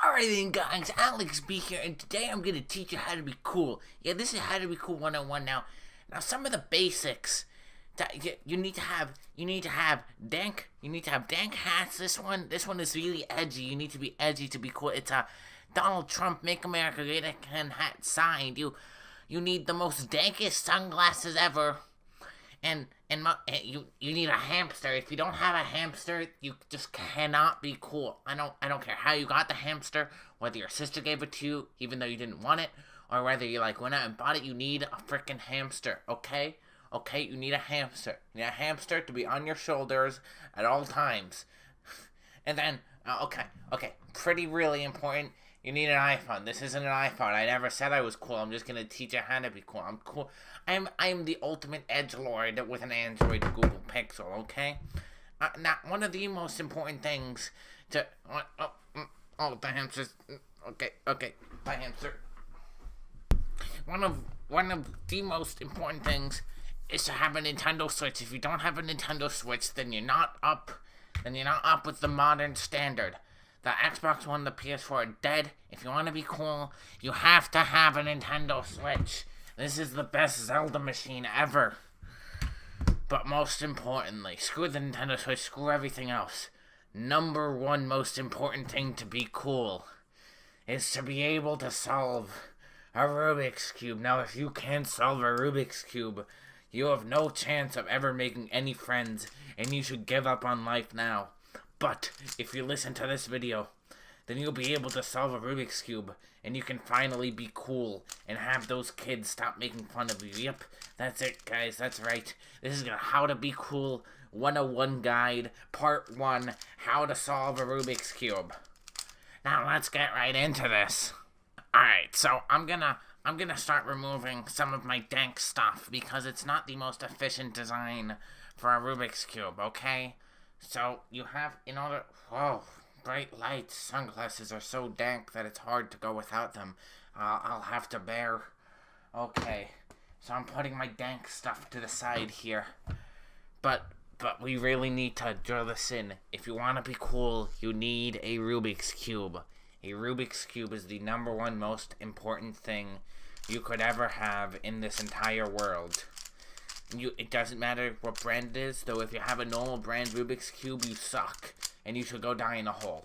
Alright then guys, Alex B here, and today I'm going to teach you how to be cool. Yeah, this is How to Be Cool 101 now. Now some of the basics that you need to have dank, dank hats. This one is really edgy. You need to be edgy to be cool. It's a Donald Trump Make America Great Again hat signed. You need the most dankest sunglasses ever. And you need a hamster. If you don't have a hamster, you just cannot be cool. I don't care how you got the hamster, whether your sister gave it to you, even though you didn't want it, or whether you went out and bought it. You need a freaking hamster, okay? Okay, you need a hamster. You need a hamster to be on your shoulders at all times. And then, okay, pretty really important. You need an iPhone. This isn't an iPhone. I never said I was cool. I'm just gonna teach you how to be cool. I'm cool. I'm the ultimate edgelord with an Android Google Pixel. Okay. Now, one of the most important things to the hamsters. Okay, the hamster. One of the most important things is to have a Nintendo Switch. If you don't have a Nintendo Switch, then you're not up. Then you're not up with the modern standard. The Xbox One, the PS4 are dead. If you want to be cool, you have to have a Nintendo Switch. This is the best Zelda machine ever. But most importantly, screw the Nintendo Switch, screw everything else. Number one most important thing to be cool is to be able to solve a Rubik's Cube. Now, if you can't solve a Rubik's Cube, you have no chance of ever making any friends, and you should give up on life now. But if you listen to this video, then you'll be able to solve a Rubik's Cube, and you can finally be cool and have those kids stop making fun of you. Yep, that's it, guys. That's right. This is How to Be Cool 101 Guide, Part 1, How to Solve a Rubik's Cube. Now, let's get right into this. Alright, so I'm gonna start removing some of my dank stuff because it's not the most efficient design for a Rubik's Cube, okay? So, you have, whoa, bright lights. Sunglasses are so dank that it's hard to go without them. I'll have to bear. Okay, so I'm putting my dank stuff to the side here. But we really need to drill this in. If you want to be cool, you need a Rubik's Cube. A Rubik's Cube is the number one most important thing you could ever have in this entire world. It doesn't matter what brand it is, though. If you have a normal brand Rubik's Cube, you suck, and you should go die in a hole.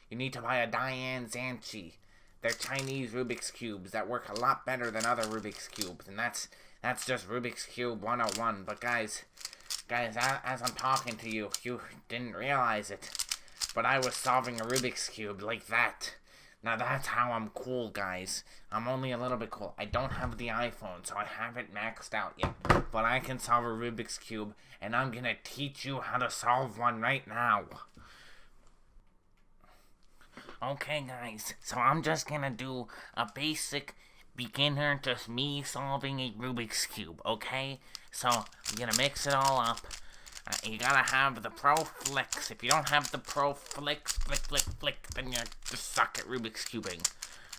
You need to buy a Bianchi. They're Chinese Rubik's Cubes that work a lot better than other Rubik's Cubes, and that's just Rubik's Cube 101. But guys, as I'm talking to you, you didn't realize it, but I was solving a Rubik's Cube like that. Now that's how I'm cool, guys. I'm only a little bit cool. I don't have the iPhone, so I haven't maxed out yet. But I can solve a Rubik's Cube, and I'm gonna teach you how to solve one right now. Okay, guys, so I'm just gonna do a basic beginner, just me solving a Rubik's Cube, okay? So, I'm gonna mix it all up. You gotta have the Pro Flicks. If you don't have the Pro Flicks, flick, then you just suck at Rubik's Cubing.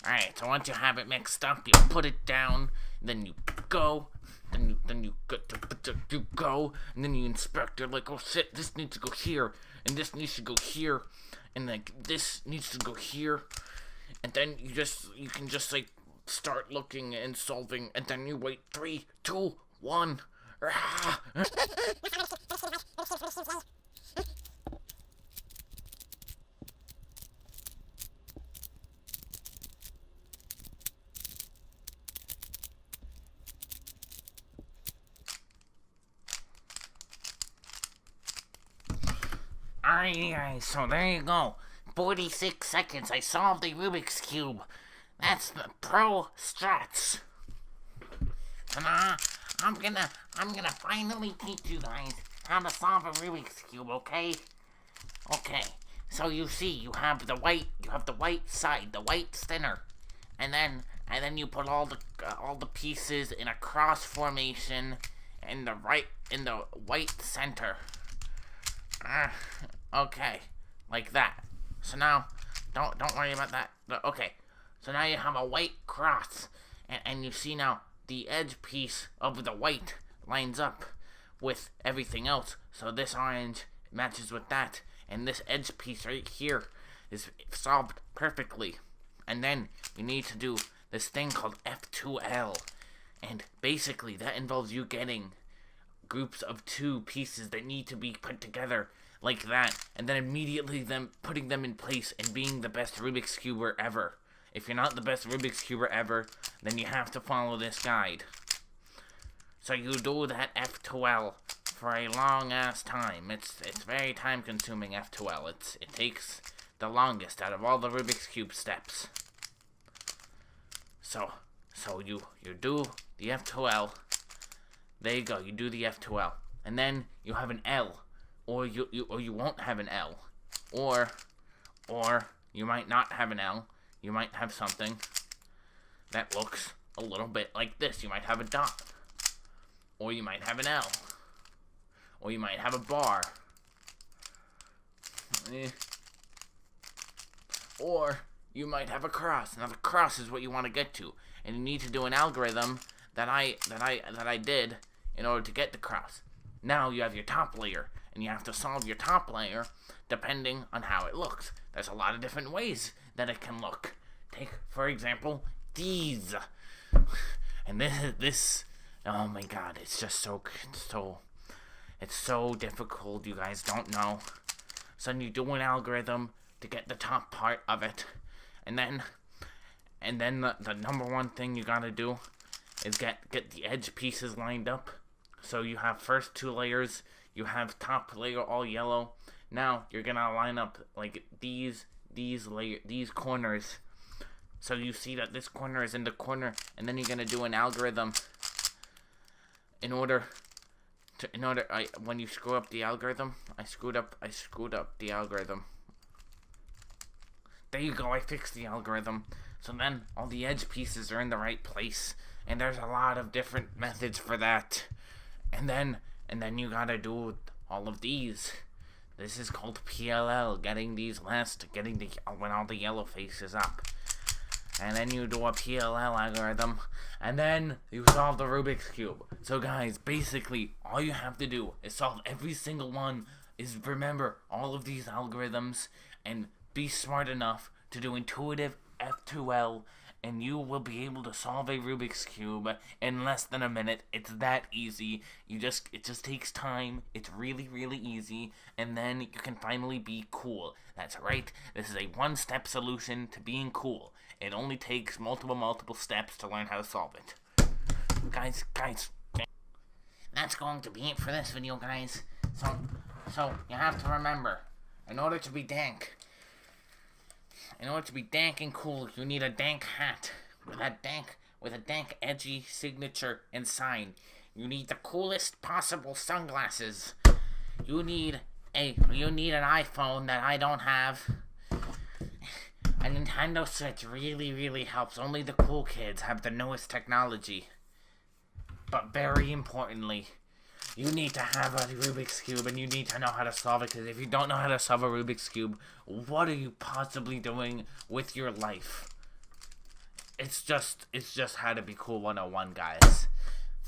Alright, so once you have it mixed up, you put it down, then you go, then you go, and then you inspect it, like, oh shit, this needs to go here, and this needs to go here, and like, this needs to go here, and then you can just like, start looking and solving, and then you wait, 3, 2, 1, Alright guys, so there you go. 46 seconds, I solved a Rubik's Cube. That's the pro strats. So now, I'm gonna finally teach you guys how to solve a Rubik's Cube, okay? Okay, so you see, you have the white side, the white center, and then you put all the pieces in a cross formation in the white center. Okay, like that. So now, don't worry about that. Okay, so now you have a white cross, and you see now the edge piece of the white lines up with everything else. So this orange matches with that, and this edge piece right here is solved perfectly. And then you need to do this thing called F2L. And basically that involves you getting groups of 2 pieces that need to be put together like that, and then immediately them putting them in place and being the best Rubik's Cuber ever. If you're not the best Rubik's Cuber ever, then you have to follow this guide. So you do that F2L for a long ass time. It's very time consuming, F2L. It takes the longest out of all the Rubik's Cube steps. So you do the F2L. There you go, you do the F2L. And then you have an L. Or you won't have an L. Or you might not have an L. You might have something that looks a little bit like this. You might have a dot. Or you might have an L. Or you might have a bar. Or you might have a cross. Now the cross is what you want to get to. And you need to do an algorithm that I did in order to get the cross. Now you have your top layer, and you have to solve your top layer depending on how it looks. There's a lot of different ways that it can look. Take, for example, these. And this oh my god, it's just it's so difficult, you guys don't know. So you do an algorithm to get the top part of it, and then the number one thing you gotta do is get the edge pieces lined up. So you have first 2 layers, you have top layer all yellow. Now you're gonna line up like these corners. So you see that this corner is in the corner, and then you're gonna do an algorithm when you screw up the algorithm. I screwed up the algorithm. There you go, I fixed the algorithm. So then all the edge pieces are in the right place, and there's a lot of different methods for that. And then you gotta do all of these. This is called PLL, when all the yellow face is up. And then you do a PLL algorithm, and then you solve the Rubik's Cube. So guys, basically, all you have to do is solve every single one, is remember all of these algorithms, and be smart enough to do intuitive F2L, and you will be able to solve a Rubik's Cube in less than a minute. It's that easy. It just takes time. It's really, really easy, and then you can finally be cool. That's right. This is a one-step solution to being cool. It only takes multiple steps to learn how to solve it. Guys, that's going to be it for this video, guys. So you have to remember, in order to be dank and cool, you need a dank hat with a dank edgy signature and sign. You need the coolest possible sunglasses. You need an iPhone that I don't have. A Nintendo Switch really, really helps. Only the cool kids have the newest technology. But very importantly, you need to have a Rubik's Cube, and you need to know how to solve it, because if you don't know how to solve a Rubik's Cube, what are you possibly doing with your life? It's just how to be cool 101, guys.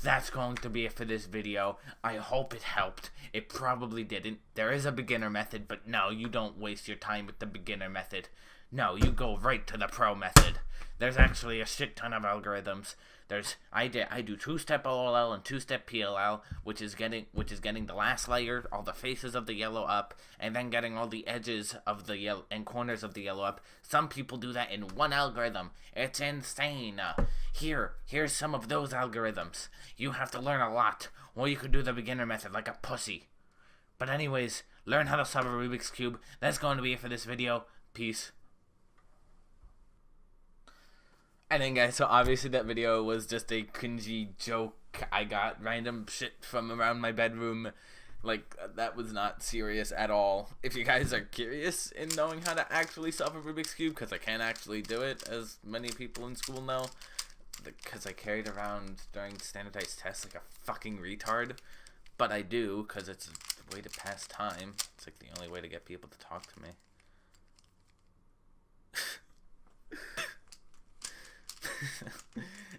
That's going to be it for this video. I hope it helped. It probably didn't. There is a beginner method, but no, you don't waste your time with the beginner method. No, you go right to the pro method. There's actually a shit ton of algorithms. I do 2-step OLL and 2-step PLL, which is getting the last layer, all the faces of the yellow up, and then getting all the edges of the yellow and corners of the yellow up. Some people do that in one algorithm. It's insane. Here's some of those algorithms. You have to learn a lot, or you could do the beginner method like a pussy. But anyways, learn how to solve a Rubik's Cube. That's going to be it for this video. Peace. And then guys, so obviously that video was just a cringy joke. I got random shit from around my bedroom. Like, that was not serious at all. If you guys are curious in knowing how to actually solve a Rubik's Cube, because I can't actually do it, as many people in school know, because I carried around during standardized tests like a fucking retard. But I do, because it's a way to pass time. It's like the only way to get people to talk to me.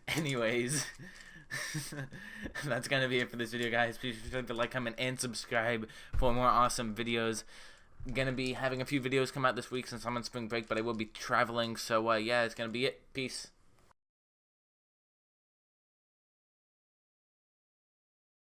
Anyways, that's gonna be it for this video, guys. Please be sure to like, comment, and subscribe for more awesome videos. gonna be having a few videos come out this week since I'm on spring break, but I will be traveling. So yeah, it's gonna be it. Peace.